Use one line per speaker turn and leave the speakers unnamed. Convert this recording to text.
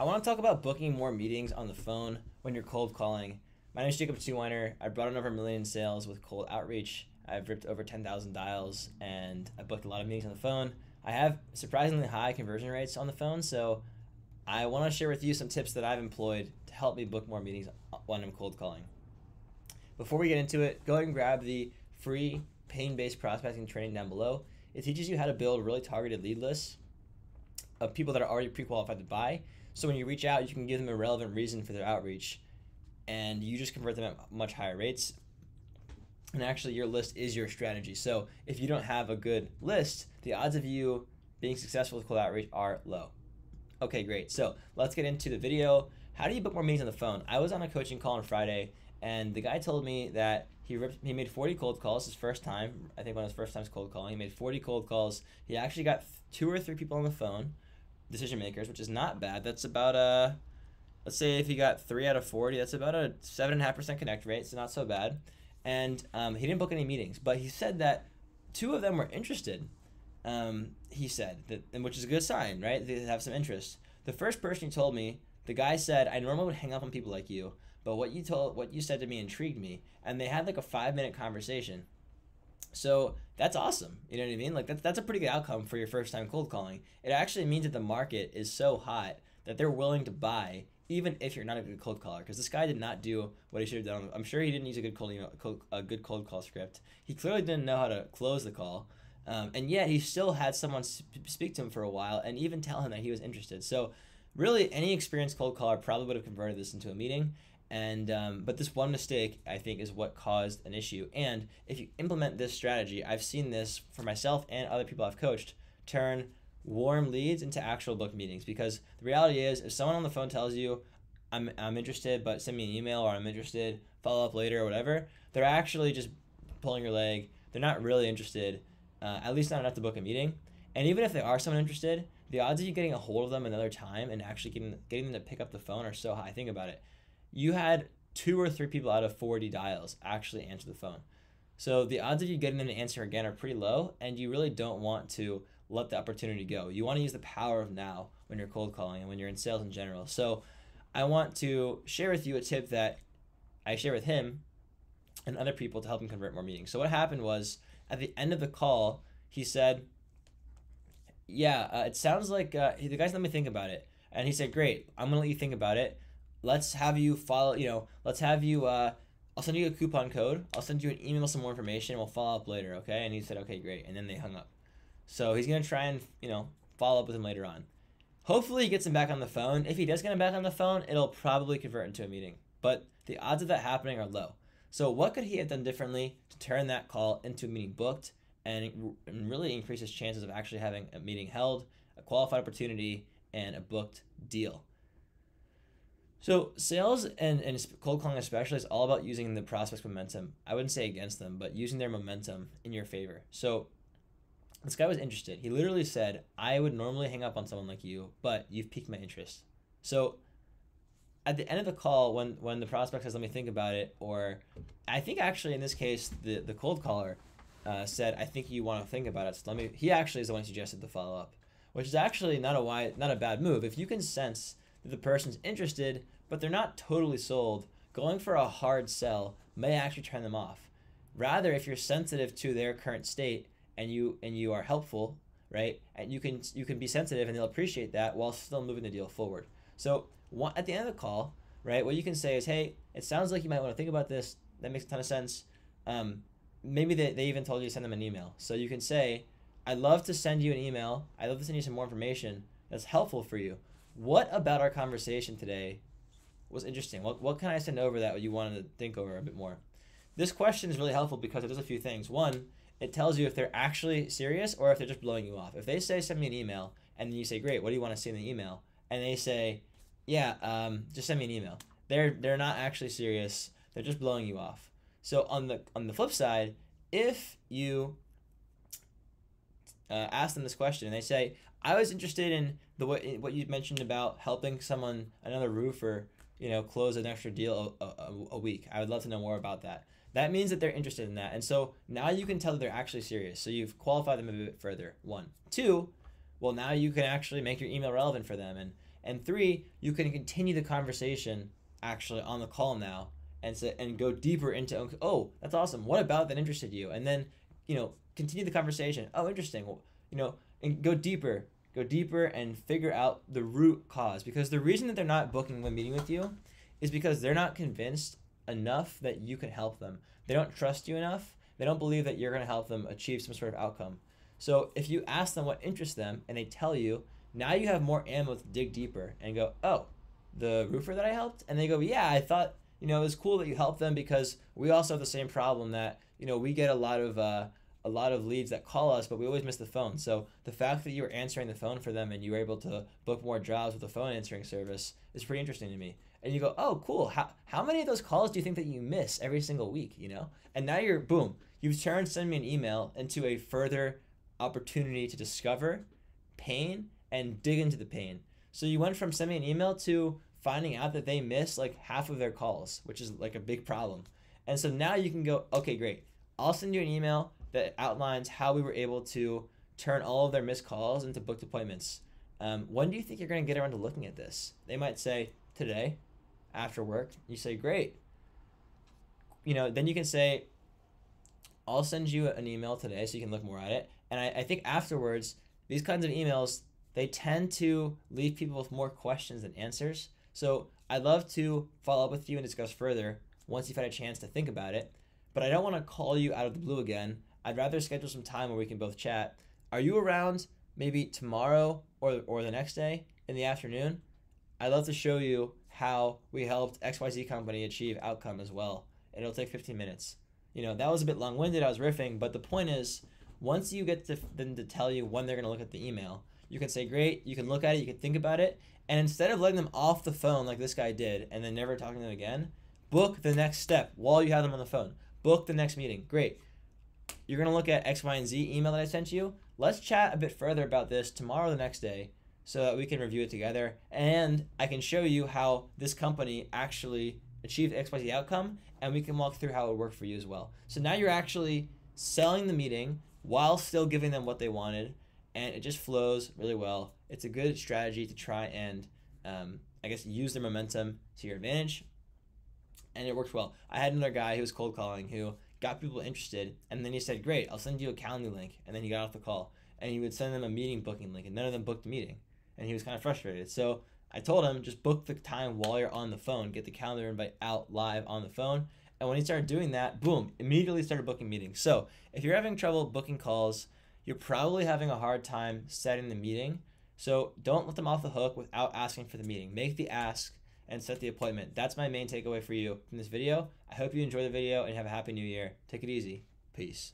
I want to talk about booking more meetings on the phone when you're cold calling. My name is Jacob Teweiner. I've brought in over 1 million in sales with cold outreach. I've ripped over 10,000 dials and I booked a lot of meetings on the phone. I have surprisingly high conversion rates on the phone, so I want to share with you some tips that I've employed to help me book more meetings when I'm cold calling. Before we get into it, go ahead and grab the free pain-based prospecting training down below. It teaches you how to build really targeted lead lists of people that are already pre-qualified to buy. So when you reach out, you can give them a relevant reason for their outreach, and you just convert them at much higher rates. And actually, your list is your strategy. So if you don't have a good list, the odds of you being successful with cold outreach are low. Okay, great. So let's get into the video. How do you book more meetings on the phone? I was on a coaching call on Friday, and the guy told me that he made 40 cold calls his first time. I think one of his first times cold calling. He made 40 cold calls. He actually got 2 or 3 people on the phone, decision makers, which is not bad. That's about let's say if he got 3 out of 40, that's about a 7.5% connect rate, so not so bad. And he didn't book any meetings, but he said that 2 of them were interested. He said that, and which is a good sign, right? They have some interest. The first person he told me, the guy said, "I normally would hang up on people like you, but what you said to me intrigued me," and they had like a 5-minute conversation. So that's awesome. You know what I mean? Like that's a pretty good outcome for your first time cold calling. It actually means that the market is so hot that they're willing to buy even if you're not a good cold caller. Because this guy did not do what he should have done. I'm sure he didn't use a good good cold call script. He clearly didn't know how to close the call, and yet he still had someone speak to him for a while and even tell him that he was interested. So really, any experienced cold caller probably would have converted this into a meeting. And but this one mistake, I think, is what caused an issue. And if you implement this strategy, I've seen this for myself and other people I've coached, turn warm leads into actual book meetings. Because the reality is, if someone on the phone tells you, I'm interested, but send me an email, or I'm interested, follow up later, or whatever, they're actually just pulling your leg. They're not really interested, at least not enough to book a meeting. And even if they are someone interested, the odds of you getting a hold of them another time and actually getting them to pick up the phone are so high. Think about it. You had 2 or 3 people out of 40 dials actually answer the phone. So the odds of you getting them to answer again are pretty low, and you really don't want to let the opportunity go. You want to use the power of now when you're cold calling and when you're in sales in general. So I want to share with you a tip that I share with him and other people to help him convert more meetings. So what happened was, at the end of the call, he said, it sounds like the guy's let me think about it. And he said, great, I'm going to let you think about it. Let's have you follow, I'll send you a coupon code. I'll send you an email with some more information. We'll follow up later, okay? And he said, okay, great. And then they hung up. So he's going to try and, follow up with him later on. Hopefully he gets him back on the phone. If he does get him back on the phone, it'll probably convert into a meeting. But the odds of that happening are low. So what could he have done differently to turn that call into a meeting booked and really increase his chances of actually having a meeting held, a qualified opportunity, and a booked deal? So sales and cold calling especially is all about using the prospect's momentum. I wouldn't say against them, but using their momentum in your favor. So this guy was interested. He literally said, I would normally hang up on someone like you, but you've piqued my interest. So at the end of the call, when the prospect says, let me think about it, or I think actually in this case, the cold caller said, I think you want to think about it. So he actually is the one who suggested the follow-up, which is actually not a bad move. If you can sense that the person's interested, but they're not totally sold, going for a hard sell may actually turn them off. Rather, if you're sensitive to their current state and you are helpful, right, and you can be sensitive and they'll appreciate that while still moving the deal forward. So at the end of the call, right, what you can say is, hey, it sounds like you might want to think about this. That makes a ton of sense. Maybe they even told you to send them an email. So you can say, I'd love to send you an email. I'd love to send you some more information that's helpful for you. What about our conversation today was interesting? What can I send over that you wanted to think over a bit more? This question is really helpful because it does a few things. One, it tells you if they're actually serious or if they're just blowing you off. If they say, send me an email, and then you say, great, what do you want to see in the email? And they say, just send me an email. They're not actually serious. They're just blowing you off. So on the flip side, if you ask them this question and they say, I was interested in what you mentioned about helping another roofer, close an extra deal a week. I would love to know more about that. That means that they're interested in that. And so now you can tell that they're actually serious. So you've qualified them a bit further. 1. 2, well, now you can actually make your email relevant for them. And 3, you can continue the conversation actually on the call now and go deeper into, oh, that's awesome. What about that interested you? And then, continue the conversation. Oh, interesting. Well, and go deeper and figure out the root cause, because the reason that they're not booking a meeting with you is because they're not convinced enough that you can help them. They don't trust you enough. They don't believe that you're going to help them achieve some sort of outcome. So if you ask them what interests them and they tell you, now you have more ammo to dig deeper and go, oh, the roofer that I helped? And they go, yeah, I thought, it was cool that you helped them because we also have the same problem that, we get a lot of leads that call us, but we always miss the phone. So the fact that you were answering the phone for them and you were able to book more jobs with the phone answering service is pretty interesting to me. And you go, oh, cool. How many of those calls do you think that you miss every single week, And now you've turned send me an email into a further opportunity to discover pain and dig into the pain. So you went from sending me an email to finding out that they miss like half of their calls, which is like a big problem. And so now you can go, okay, great. I'll send you an email that outlines how we were able to turn all of their missed calls into booked appointments. When do you think you're going to get around to looking at this? They might say, today, after work. You say, great. Then you can say, I'll send you an email today so you can look more at it. And I think afterwards, these kinds of emails, they tend to leave people with more questions than answers. So I'd love to follow up with you and discuss further once you've had a chance to think about it. But I don't want to call you out of the blue again. I'd rather schedule some time where we can both chat. Are you around maybe tomorrow or the next day in the afternoon? I'd love to show you how we helped XYZ company achieve outcome as well. And it'll take 15 minutes. That was a bit long-winded. I was riffing. But the point is, once you get them to tell you when they're going to look at the email, you can say, great, you can look at it, you can think about it. And instead of letting them off the phone like this guy did and then never talking to them again, book the next step while you have them on the phone. Book the next meeting. Great. You're going to look at X, Y, and Z email that I sent you. Let's chat a bit further about this tomorrow or the next day so that we can review it together. And I can show you how this company actually achieved the XYZ outcome, and we can walk through how it worked for you as well. So now you're actually selling the meeting while still giving them what they wanted, and it just flows really well. It's a good strategy to try and, use their momentum to your advantage, and it works well. I had another guy who was cold calling who got people interested, and then he said, great, I'll send you a calendar link, and then he got off the call, and he would send them a meeting booking link, and none of them booked the meeting, and he was kind of frustrated. So I told him, just book the time while you're on the phone, get the calendar invite out live on the phone, and when he started doing that, boom, immediately started booking meetings. So if you're having trouble booking calls, you're probably having a hard time setting the meeting. So don't let them off the hook without asking for the meeting. Make the ask and set the appointment. That's my main takeaway for you from this video. I hope you enjoy the video and have a happy new year. Take it easy. Peace.